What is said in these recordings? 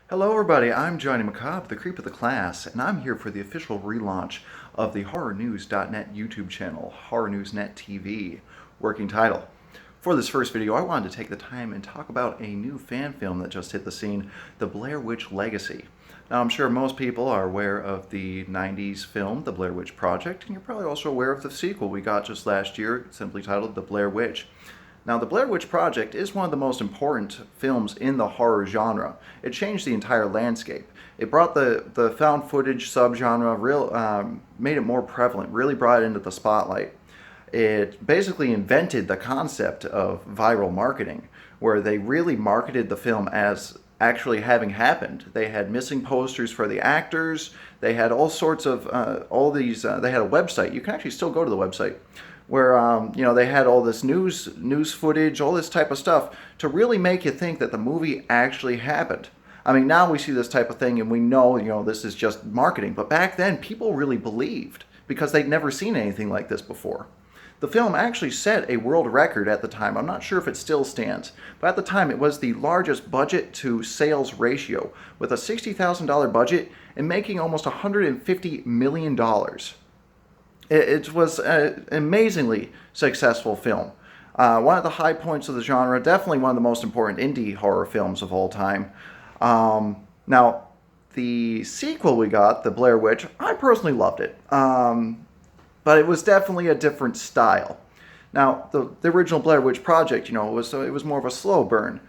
Hello everybody, I'm Johnny McCobb, the creep of the class, and I'm here for the official relaunch of the HorrorNews.net YouTube channel, Horror News Net TV, working title. For this first video, I wanted to take the time and talk about a new fan film that just hit the scene, the Blair Witch Legacy. Now, I'm sure most people are aware of the 90s film, The Blair Witch Project, and you're probably also aware of the sequel we got just last year, simply titled The Blair Witch. Now, The Blair Witch Project is one of the most important films in the horror genre. It changed the entire landscape. It brought the found footage subgenre, made it more prevalent, really brought it into the spotlight. It basically invented the concept of viral marketing, where they really marketed the film as actually having happened. They had missing posters for the actors. They had all sorts of, they had a website. You can actually still go to the website where they had all this news footage, all this type of stuff to really make you think that the movie actually happened. I mean, now we see this type of thing and we know, this is just marketing. But back then, people really believed because they'd never seen anything like this before. The film actually set a world record at the time. I'm not sure if it still stands, but at the time it was the largest budget to sales ratio with a $60,000 budget and making almost $150 million. It was an amazingly successful film. One of the high points of the genre, definitely one of the most important indie horror films of all time. Now, the sequel we got, The Blair Witch, I personally loved it. But it was definitely a different style. Now, the original Blair Witch Project, it was more of a slow burn.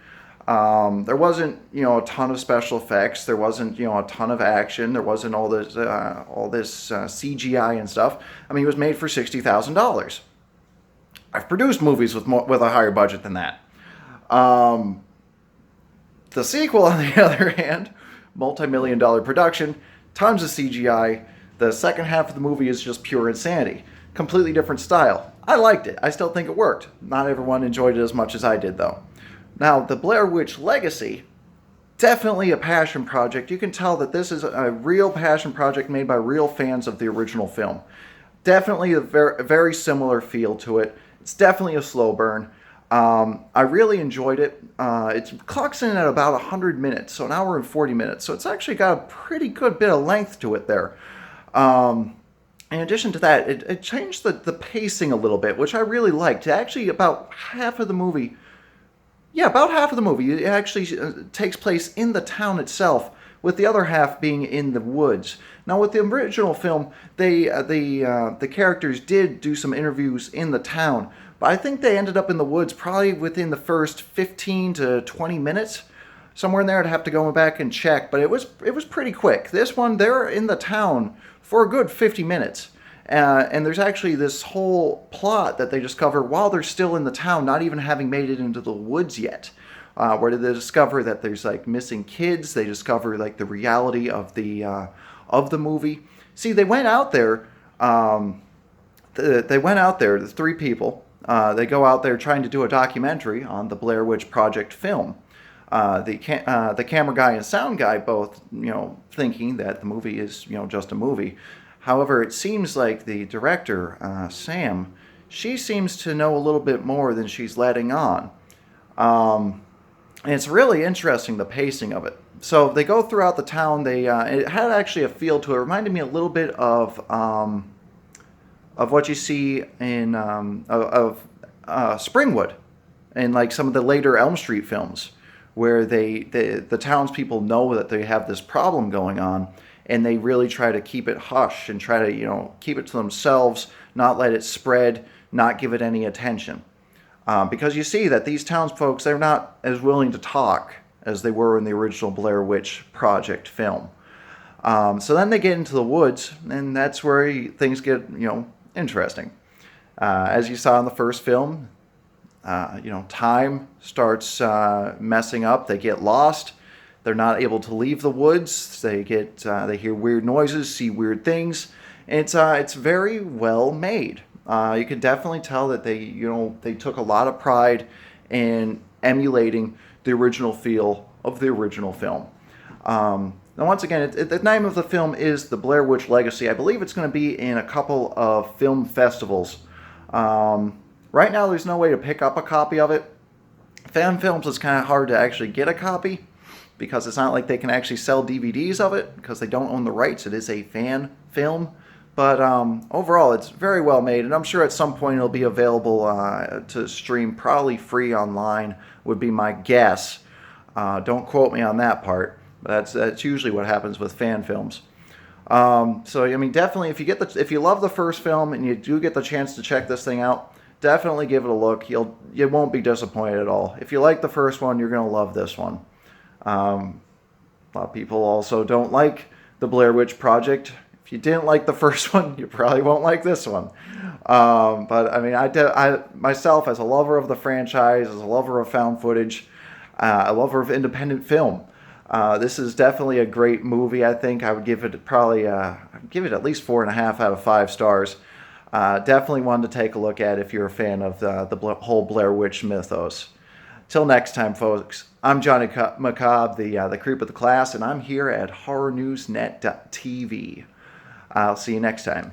There wasn't, a ton of special effects. There wasn't, a ton of action. There wasn't all this CGI and stuff. I mean, it was made for $60,000. I've produced movies with a higher budget than that. The sequel, on the other hand, multi-million-dollar production, tons of CGI. The second half of the movie is just pure insanity. Completely different style. I liked it. I still think it worked. Not everyone enjoyed it as much as I did, though. Now, The Blair Witch Legacy, definitely a passion project. You can tell that this is a real passion project made by real fans of the original film. Definitely a very similar feel to it. It's definitely a slow burn. I really enjoyed it. It clocks in at about 100 minutes, so an hour and 40 minutes. So it's actually got a pretty good bit of length to it there. In addition to that, it changed the pacing a little bit, which I really liked. Actually, about half of the movie it actually takes place in the town itself, with the other half being in the woods. Now, with the original film, the characters did do some interviews in the town, but I think they ended up in the woods probably within the first 15 to 20 minutes. Somewhere in there, I'd have to go back and check, but it was pretty quick. This one, they're in the town for a good 50 minutes. And there's actually this whole plot that they discover while they're still in the town, not even having made it into the woods yet, where they discover that there's missing kids. They discover the reality of the movie. See, they went out there. The three people. They go out there trying to do a documentary on the Blair Witch Project film. The camera guy and sound guy both, thinking that the movie is, just a movie. However, it seems like the director, Sam, she seems to know a little bit more than she's letting on. And it's really interesting, the pacing of it. So they go throughout the town. It had actually a feel to it. It reminded me a little bit of what you see in Springwood and some of the later Elm Street films, where the townspeople know that they have this problem going on, and they really try to keep it hush and try to, keep it to themselves, not let it spread, not give it any attention. Because you see that these townsfolk, they're not as willing to talk as they were in the original Blair Witch Project film. So then they get into the woods, and that's where things get, interesting. As you saw in the first film, time starts messing up. They get lost. They're not able to leave the woods. They hear weird noises, see weird things. And it's very well made. You can definitely tell that they took a lot of pride in emulating the original feel of the original film. Now, once again, the name of the film is The Blair Witch Legacy. I believe it's going to be in a couple of film festivals. Right now, there's no way to pick up a copy of it. Fan films, it's kind of hard to actually get a copy. because it's not like they can actually sell DVDs of it because they don't own the rights. It is a fan film. But overall, it's very well made, and I'm sure at some point it'll be available to stream, probably free online, would be my guess. Don't quote me on that part, but that's usually what happens with fan films. So I mean, definitely, if you love the first film and you do get the chance to check this thing out, definitely give it a look. You won't be disappointed at all. If you like the first one, you're gonna love this one. A lot of people also don't like the Blair Witch Project. If you didn't like the first one, you probably won't like this one. But I mean, I myself, as a lover of the franchise, as a lover of found footage, a lover of independent film, this is definitely a great movie. I think I would give it probably I'd give it at least 4.5 out of 5 stars. Definitely one to take a look at if you're a fan of the whole Blair Witch mythos. Till next time, folks, I'm Johnny Macabre, the creep of the class, and I'm here at HorrorNewsNet.tv. I'll see you next time.